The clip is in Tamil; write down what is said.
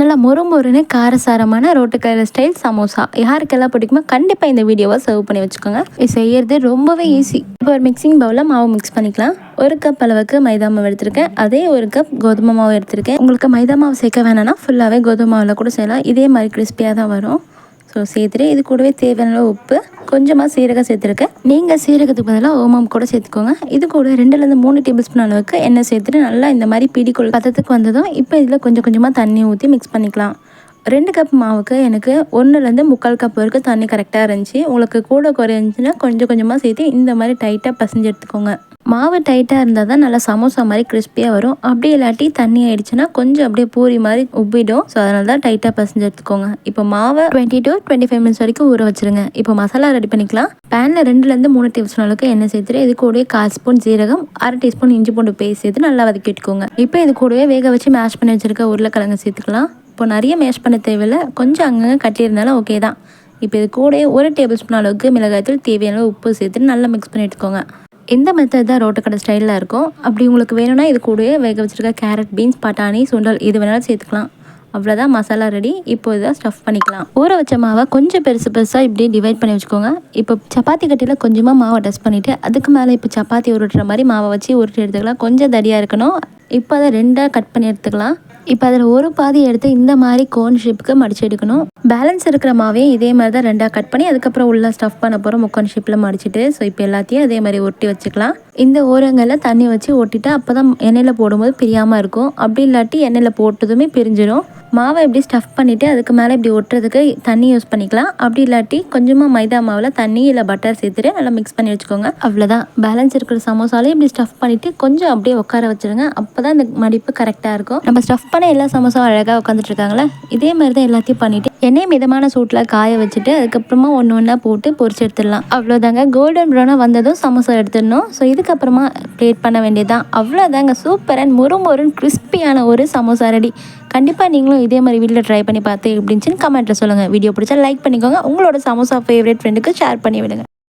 நல்லா மொறுமொறுன்னு காரசாரமான ரோட்டுக்கடை ஸ்டைல் சமோசா யாருக்கெல்லாம் பிடிக்குமோ கண்டிப்பாக இந்த வீடியோவை சர்வ் பண்ணி வச்சுக்கோங்க. இது செய்யறது ரொம்பவே ஈஸி. இப்போ ஒரு மிக்சிங் பவுலில் மாவு மிக்ஸ் பண்ணிக்கலாம். 1 கப் அளவுக்கு மைதா மாவு எடுத்திருக்கேன். அதே 1 கப் கோதுமை மாவு எடுத்திருக்கேன். உங்களுக்கு மைதா மாவு சேர்க்க வேணாம்னா ஃபுல்லாகவே கோதுமை மாவில் கூட செய்யலாம். இதே மாதிரி கிறிஸ்பியாக தான் வரும். ஸோ சேர்த்துட்டு இது கூடவே தேவையான உப்பு, கொஞ்சமாக சீரகம் சேர்த்துருக்கேன். நீங்கள் சீரகத்துக்கு பதிலாக ஓமம் கூட சேர்த்துக்கோங்க. இது கூட 2லேருந்து 3 டேபிள் ஸ்பூன் அளவுக்கு எண்ணெய் சேர்த்துட்டு நல்லா இந்த மாதிரி பிடிக்குள் பதத்துக்கு வந்ததும் இப்போ இதில் கொஞ்சம் கொஞ்சமாக தண்ணி ஊற்றி மிக்ஸ் பண்ணிக்கலாம். 2 கப் மாவுக்கு எனக்கு 1லேருந்து 3/4 கப் வரைக்கும் தண்ணி கரெக்டாக இருந்துச்சு. உங்களுக்கு கூட குறைஞ்சுன்னா கொஞ்சம் கொஞ்சமாக சேர்த்து இந்த மாதிரி டைட்டாக பசைஞ்சு எடுத்துக்கோங்க. மாவு டைட்டாக இருந்தால் தான் நல்லா சமோசா மாதிரி கிறிஸ்பியாக வரும். அப்படி இல்லாட்டி தண்ணி ஆயிடுச்சுன்னா கொஞ்சம் அப்படியே பூரி மாதிரி உப்பிடும். ஸோ அதனால தான் டைட்டாக பசைஞ்சு எடுத்துக்கோங்க. இப்போ மாவை 20 to 25 மினிட்ஸ் வரைக்கும் ஊற வச்சுருங்க. இப்போ மசாலா ரெடி பண்ணிக்கலாம். பேனில் 2லேருந்து 3 டேபிள் ஸ்பூன் அளவுக்கு எண்ணெய் சேர்த்துட்டு இது கூடவே 1/4 ஸ்பூன் ஜீரகம், 1/2 டீஸ்பூன் இஞ்சி பூண்டு பேஸ்ட் சேர்த்து நல்லா வதக்கி விட்டுக்கோங்க. இப்போ இது கூடவே வேக வச்சு மேஷ் பண்ணி வச்சுருக்க உருளைக்கிழங்கு சேர்த்துக்கலாம். இப்போ நிறைய மேஷ் பண்ண தேவையில்லை, கொஞ்சம் அங்கங்கே கட்டியிருந்தாலும் ஓகே தான். இப்போ இது கூட 1 டேபிள் ஸ்பூன் அளவுக்கு மிளகாய்த்தூள், தேவையான உப்பு சேர்த்துட்டு நல்லா மிக்ஸ் பண்ணி எடுத்துக்கோங்க. இந்த மெத்தட் தான் ரோட்டுக்கடை ஸ்டைலில் இருக்கும். அப்படி உங்களுக்கு வேணும்னா இது கூடவே வேக வச்சுருக்க கேரட், பீன்ஸ், பட்டாணி, சுண்டல் இது வேணாலும் சேர்த்துக்கலாம். அவ்வளோதான், மசாலா ரெடி. இப்போ இதை ஸ்டஃப் பண்ணிக்கலாம். ஊற வச்ச மாவை கொஞ்சம் பெருசு பெருசாக இப்படி டிவைட் பண்ணி வச்சுக்கோங்க. இப்போ சப்பாத்தி கட்டியில் கொஞ்சமாக மாவை டஸ்ட் பண்ணிவிட்டு அதுக்கு மேலே இப்போ சப்பாத்தி உருட்டுற மாதிரி மாவை வச்சு உருட்டி எடுத்துக்கலாம். கொஞ்சம் தடியாக இருக்கணும். இப்போ அதை 2ஆக கட் பண்ணி எடுத்துக்கலாம். இப்போ அதில் ஒரு பாதி எடுத்து இந்த மாதிரி கோன் ஷேப்புக்கு மடிச்சு எடுக்கணும். பேலன்ஸ் இருக்கிற மாவையும் இதே மாதிரி தான் 2ஆக கட் பண்ணி அதுக்கப்புறம் உள்ள ஸ்டஃப் பண்ண போகிறோம் முக்கோன் ஷேப்பில் மடிச்சுட்டு. ஸோ இப்போ எல்லாத்தையும் அதே மாதிரி ஒட்டி வச்சுக்கலாம். இந்த ஓரங்களில் தண்ணி வச்சு ஒட்டிட்டு அப்போ தான் எண்ணெயில் போடும்போது பிரியாமல் இருக்கும். அப்படி இல்லாட்டி எண்ணெயில் போட்டதுமே பிரிஞ்சிடும். மாவை இப்படி ஸ்டஃப் பண்ணிவிட்டு அதுக்கு மேலே இப்படி ஒட்டுறதுக்கு தண்ணி யூஸ் பண்ணிக்கலாம். அப்படி இல்லாட்டி கொஞ்சமாக மைதா மாவில் தண்ணி இல்லை பட்டர் சேர்த்துட்டு நல்லா மிக்ஸ் பண்ணி வச்சுக்கோங்க. அவ்வளோதான், பேலன்ஸ் இருக்கிற சமோசாலையும் இப்படி ஸ்டஃப் பண்ணிவிட்டு கொஞ்சம் அப்படியே உட்கார வச்சுருங்க. அப்போ தான் இந்த மடிப்பு கரெக்டாக இருக்கும். நம்ம ஸ்டஃப் பண்ண எல்லா சமோசாவும் அழகாக உட்காந்துட்டு இருக்காங்களே, இதே மாதிரி தான் எல்லாத்தையும் பண்ணிவிட்டு எண்ணெய் மிதமான சூட்டில் காய வச்சுட்டு அதுக்கப்புறமா ஒன்று ஒன்றா போட்டு பொரிச்சு எடுத்துடலாம். அவ்வளோதாங்க, கோல்டன் ப்ரௌனாக வந்ததும் சமோசா எடுத்துடணும். ஸோ இதுக்கப்புறமா பிளேட் பண்ண வேண்டியதுதான். அவ்வளோதாங்க, சூப்பர் அண்ட் முறுமுறுன்னு கிறிஸ்பியான ஒரு சமோசா ரெடி. கண்டிப்பாக நீங்களும் இதே மாதிரி வீட்டில் ட்ரை பண்ணி பார்த்து எப்படின்னு கமெண்ட்டில் சொல்லுங்கள். வீடியோ பிடிச்சா லைக் பண்ணிக்கோங்க. உங்களோட சமோசா ஃபேவரட் ஃப்ரெண்டுக்கு ஷேர் பண்ணி விடுங்க.